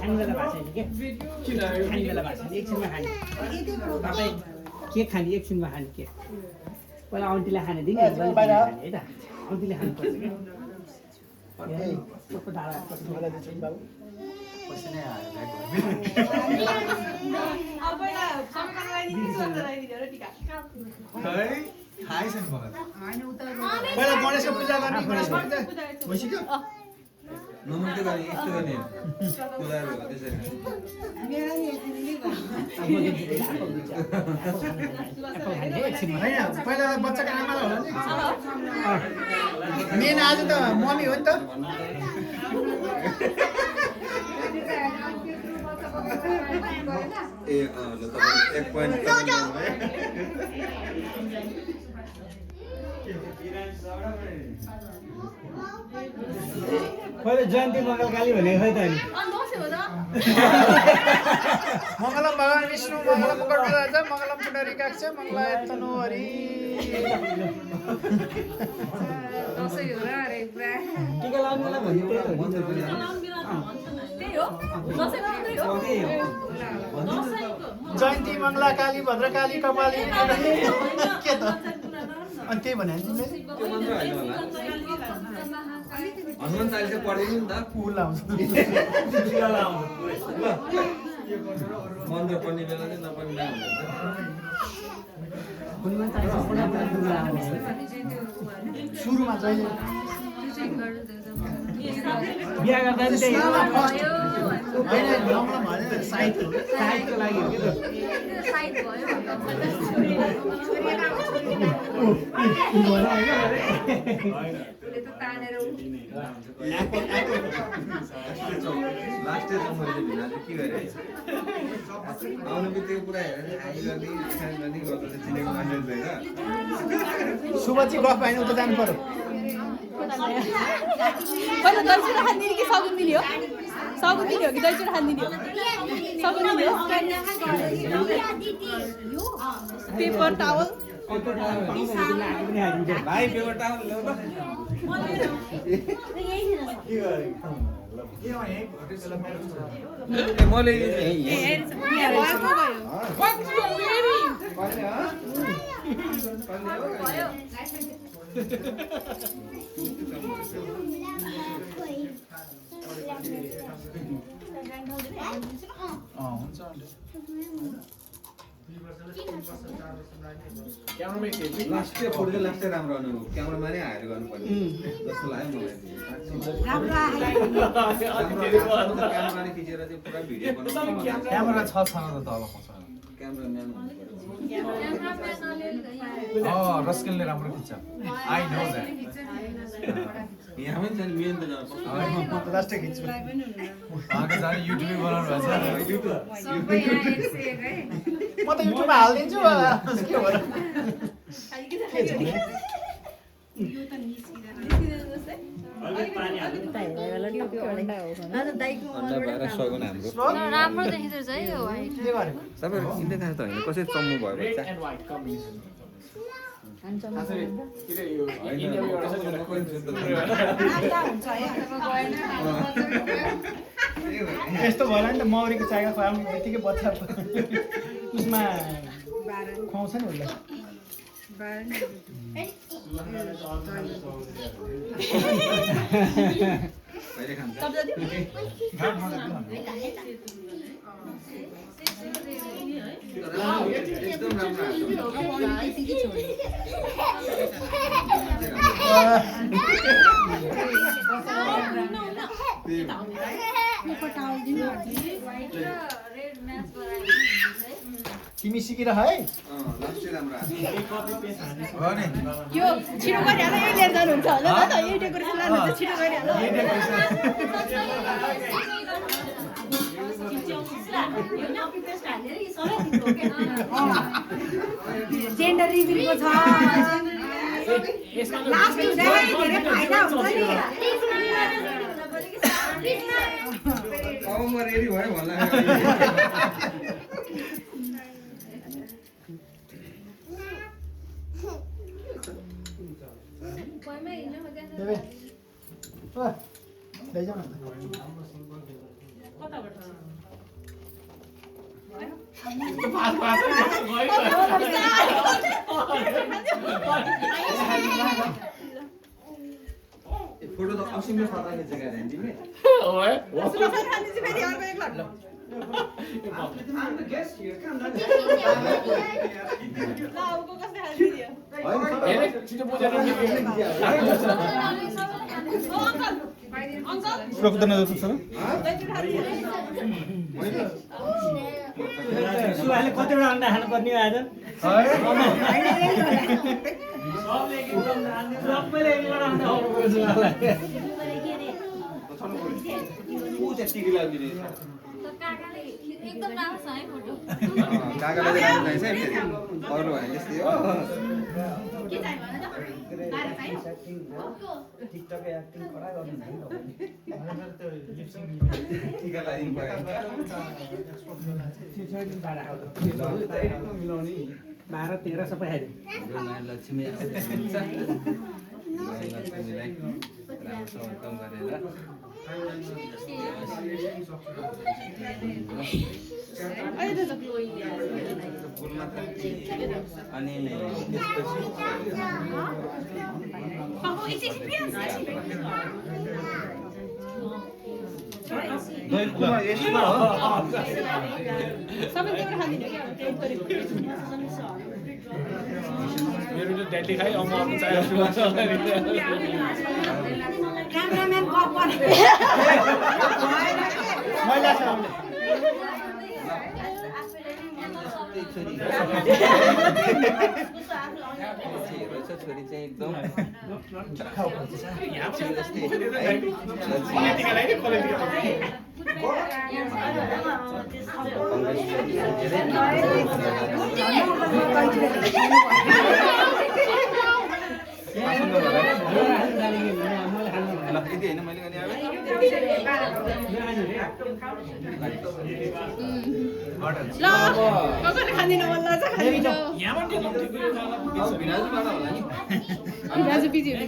खाने बेला भएको छैन के खाने बेला भएको छैन एकछिनमा खाने तपाईँ केक खाने एकछिनमा खाने केक पहिला आन्टीलाई खाने दिने है त आन्टीले खानुपर्छ क्या पहिला गणेशको पूजा गर्ने गणेशको पूजा भइसक्यो नमस्ते गर्ने यस्तो गर्ने पूजा त्यसरी होइन पहिला बच्चाको आमालाई होला नि मेन आज त मम्मी हो नि त ए ल तपाईँ 1 पोइन्ट पहिला जयन्ती मङ्गलकाली भनेको खै त नि मङ्गलम भगवान विष्णु मङ्गलम मुकुटराज मङ्गलम पुण्डरीकाक्ष मङ्गलाय तनोहरि दसैँ हो र अरे पुरा टिका लाउनुलाई भन्ने त्यही हो दसैँ मात्रै हो जयन्ती मङ्गला काली भद्रकाली कपाली के त अनि त्यही भने हनुमान चालिसा पढ्दैन नि त फुल आउँछ मन्त्र पढ्ने बेला चाहिँ नपढ्ने सुरुमा जहिले बिहा गर्दा नि त्यही साइडको लागि हो कि त साइड भयो तानेर लास्ट इयर मैले भिनाले के गरे आउनु बित्तिकै पुरा हेरेर आइरहने खाइरहने गर्दा चाहिँ चिनेको मान्छे छैन सुबची गफ पाइन उता जानु पर्यो पहिला दही चिउरा खान दिने कि सगुन दिने हो सगुन दिने हो कि दही चिउरा खान दिने हो सगुन दिने हो पेपर टावल भाइ पेपर टावल ल्याउ न मैले लास्ट राम्रो गर्नु क्यामेराम्यानै हायर गर्नुपर्ने जस्तो लाग्यो मलाई क्यामेराले खिचेर चाहिँ पुरा भिडियो बनाउनु क्यामेरा छ त तल क्यामेराम्यान रस्किनले राम्रो खिच्छ आई नो द्याट यहाँ पनि छ नि मेन त लास्टै खिच्छु उहाँको जाने युट्युबै बनाउनु भएको छ म त युट्युबमा हालिदिन्छु के हो र राम्रो देखिँदो रहेछ है यो व्हाइट तपाईहरु किन्दै खान्छ त हैन कसै चम्मु भयो बच्चा यस्तो भएन नि त मौरीको चाका खुवाउने बित्तिकै बच्चा उसमा खुवाउँछ नि उसलाई कहिले खान्छ एकदम राम्रो तिमी सिकिरह है लास्टै राम्रो हो नि यो छिटो गरिहाल यही लिएर जानुहुन्छ होला त यही डेकोरेसन लानुहुन्छ छिटो गरिहाल जेन्डर रिभिलको छ लास्ट धेरै फाइदा हुन्छ नि अब म रेडी भयो भन्ला लैजाऊ न कताबाट फोटो त असिमले फटाउने जग्गा रहन्छ नि सुरक्षा खाने चाहिँ फेरि अर्को एक लट्लो I'm the guest here. Come on. ल अबको कसले हालिदियो अङ्कल सुरक्षा नजर सर दैचुर हालिदियो सुहाले कतिवटा अन्डा खानुपर्ने हो आज सबैले एकवटा अन्डा खानुपर्छ सुहालाई ऊ त्यतिकै लाग्दिने काकाले एकदम राम्रो छ है फोटो काकाले राम्रो रहेछ है फेरि अरू भने जस्तै हो के चाहियो भन त बारे चाहियो टिकटक एक्टिङ खडा गर्नु टिका लागि पऱ्यो 12-13 सबै हाल्यो लक्ष्मीलाई राम्रो वेलकम गरेर अहिले त फुल मात्र अनि त्यसपछि सबै त्यबाट हालिदियो क्या टेस्ट गरेको मेरो त डेली खाइ आउनु चाहियो क्यामेराम्यान कप गर्ने मैला छ छोरी चाहिँ एकदम यति होइन मैले गर्ने ल कसले खाँदिन मन लाग्छ खाँदिन अब भिनाजु होला नि दाजु बिजी हुनु